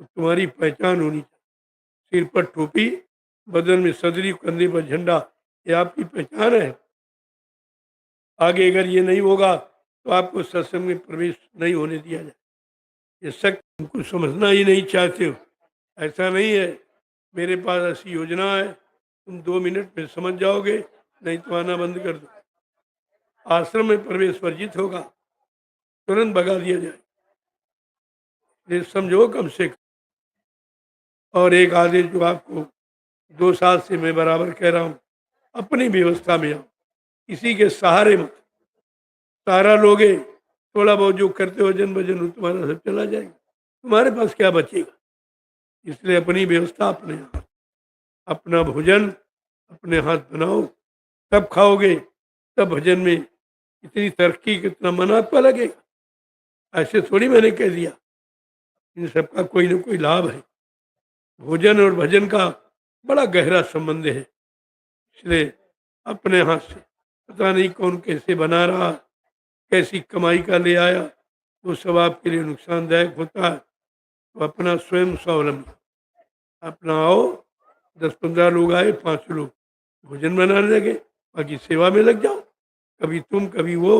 तो तुम्हारी पहचान होनी चाहिए। सिर पर टोपी, बदन में सदरी, कंधे पर झंडा, ये आपकी पहचान है। आगे अगर ये नहीं होगा तो आपको सत्संग में प्रवेश नहीं होने दिया जाए। ये शक तुमको समझना ही नहीं चाहते हो। ऐसा नहीं है, मेरे पास ऐसी योजना है, तुम 2 मिनट में समझ जाओगे, नहीं तो आना बंद कर दो। आश्रम में प्रवेश वर्जित होगा, तुरंत भगा दिया जाए। ये समझो कम से कम। और एक आदेश जो आपको 2 साल से मैं बराबर कह रहा हूँ, अपनी व्यवस्था में आओ, किसी के सहारे मत। सहारा लोगे, थोड़ा बहुत जो करते हो वजन वजन हो, तुम्हारा सब चला जाएगा, तुम्हारे पास क्या बचेगा। इसलिए अपनी व्यवस्था अपने हाथ, अपना भोजन अपने हाथ बनाओ, तब खाओगे, तब भजन में इतनी तरक्की, कितना मन आपका लगेगा। ऐसे थोड़ी मैंने कह दिया, इन सबका कोई ना कोई लाभ है। भोजन और भजन का बड़ा गहरा संबंध है। इसलिए अपने हाथ से, पता नहीं कौन कैसे बना रहा, कैसी कमाई का ले आया, वो सब आपके लिए नुकसानदायक होता है। तो अपना स्वयं स्वावलंबी अपना आओ, 10-15 लोग आए, 5 लोग भोजन बनाने लगे, बाकी सेवा में लग जाओ। कभी तुम कभी वो,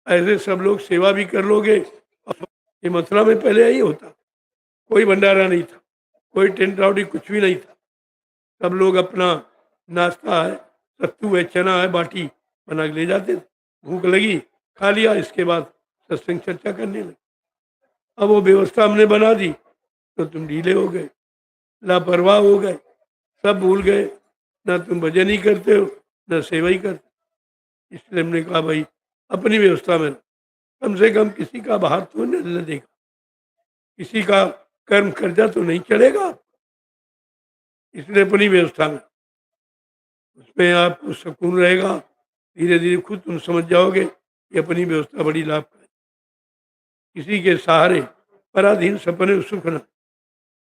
ऐसे सब लोग सेवा भी कर लोगे। ये मथुरा में पहले यही होता, कोई भंडारा नहीं था, कोई टेंट राउडी कुछ भी नहीं था। सब लोग अपना नाश्ता है, सत्तू है, चना है, बाटी बना के ले जाते थे। भूख लगी, खा लिया, इसके बाद सत्संग चर्चा करने लगे। अब वो व्यवस्था हमने बना दी तो तुम ढीले हो गए, लापरवाह हो गए, सब भूल गए, ना तुम भजन ही करते हो, ना सेवा ही करते। इसलिए हमने कहा भाई अपनी व्यवस्था में कम से कम किसी का बाहर तो न देगा, किसी का कर्म कर्जा तो नहीं चलेगा। इसलिए अपनी व्यवस्था में, उसमें आपको सुकून रहेगा। धीरे धीरे खुद तुम समझ जाओगे कि अपनी व्यवस्था बड़ी लाभकारी। किसी के सहारे पराधीन सपने सुख न,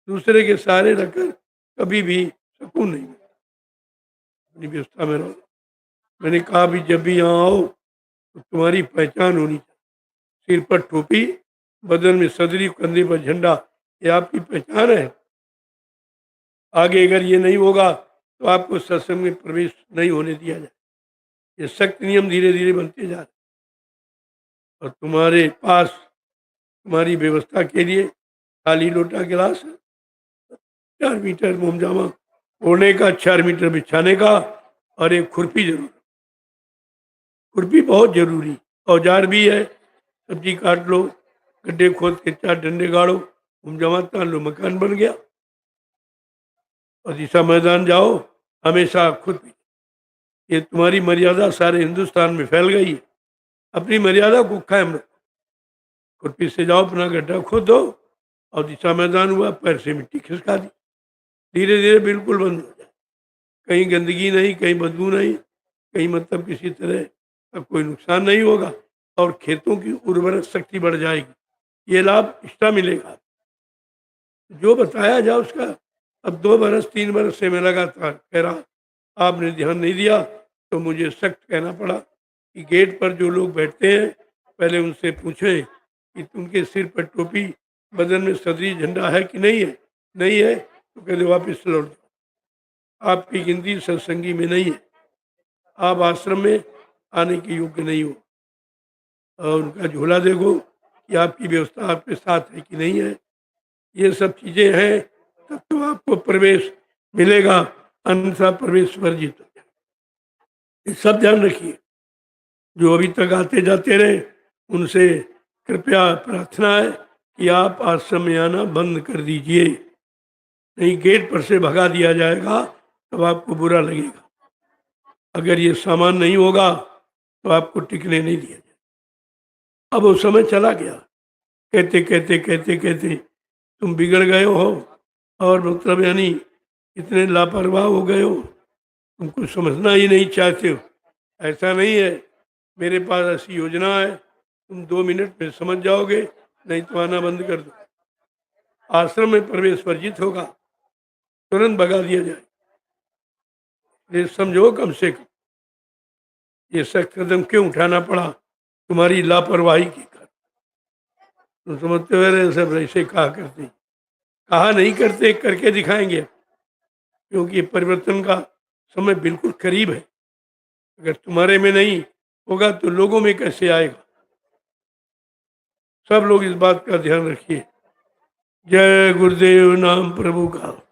दूसरे के सहारे रखकर कभी भी सुकून नहीं मिलता। अपनी व्यवस्था में रहो। मैंने कहा भी जब भी यहाँ आओ तो तुम्हारी पहचान होनी चाहिए। सिर पर टोपी, बदन में सदरी, कंधे पर झंडा, ये आपकी पहचान है। आगे अगर ये नहीं होगा तो आपको सत्संग में प्रवेश नहीं होने दिया जाए। ये सख्त नियम धीरे धीरे बनते जा रहे। और तुम्हारे पास तुम्हारी व्यवस्था के लिए खाली लोटा गिलास है, 4 मीटर मोमजामा ओढ़ने का, 4 मीटर बिछाने का, और एक खुरपी जरूर। खुरपी बहुत जरूरी, औजार भी है। सब्जी काट लो, गड्ढे खोद के 4 डंडे गाड़ो, मोमजामा तान लो, मकान बन गया। और दिशा मैदान जाओ, हमेशा खुरपी। ये तुम्हारी मर्यादा सारे हिंदुस्तान में फैल गई है। अपनी मर्यादा को कायम रखो। खुरपी से जाओ, अपना गड्ढा खोद दो, और दिशा मैदान हुआ, पैर से मिट्टी खिसका दी, धीरे धीरे बिल्कुल बंद हो जाए। कहीं गंदगी नहीं, कहीं बदबू नहीं, कहीं मतलब किसी तरह का कोई नुकसान नहीं होगा, और खेतों की उर्वरक शक्ति बढ़ जाएगी। ये लाभ एक्स्ट्रा मिलेगा। जो बताया जाए उसका, अब 2 बरस 3 बरस से मैं लगातार कह रहा, आपने ध्यान नहीं दिया, तो मुझे सख्त कहना पड़ा कि गेट पर जो लोग बैठते हैं पहले उनसे पूछें कि तुमके सिर पर टोपी, बदन में सदरी, झंडा है कि नहीं है। नहीं है तो कहते वापस लौट जाओ, आपकी गिनती सत्संगी में नहीं है, आप आश्रम में आने के योग्य नहीं हो। और उनका झोला देखो कि आपकी व्यवस्था आपके साथ है कि नहीं है। ये सब चीजें हैं, तब तो आपको प्रवेश मिलेगा, अन्यथा प्रवेश वर्जित हो जाए। ये सब ध्यान रखिए। जो अभी तक आते जाते रहे उनसे कृपया प्रार्थना है कि आप आश्रम में आना बंद कर दीजिए, नहीं गेट पर से भगा दिया जाएगा, तब आपको बुरा लगेगा। अगर ये सामान नहीं होगा तो आपको टिकने नहीं दिया जाए। अब वो समय चला गया, कहते कहते कहते कहते तुम बिगड़ गए हो, और मतलब यानी इतने लापरवाह हो गए हो, तुमको समझना ही नहीं चाहते हो। ऐसा नहीं है, मेरे पास ऐसी योजना है, तुम 2 मिनट में समझ जाओगे, नहीं तो आना बंद कर दो। आश्रम में प्रवेश वर्जित होगा, तुरंत भगा दिया जाए। ये समझो कम से कम। ये सख्त कदम क्यों उठाना पड़ा, तुम्हारी लापरवाही के कारण। तुम समझते हो रहे सब ऐसे कहा करते, कहा नहीं करते, करके दिखाएंगे, क्योंकि परिवर्तन का समय बिल्कुल करीब है। अगर तुम्हारे में नहीं होगा तो लोगों में कैसे आएगा। सब लोग इस बात का ध्यान रखिए। जय गुरुदेव, नाम प्रभु का।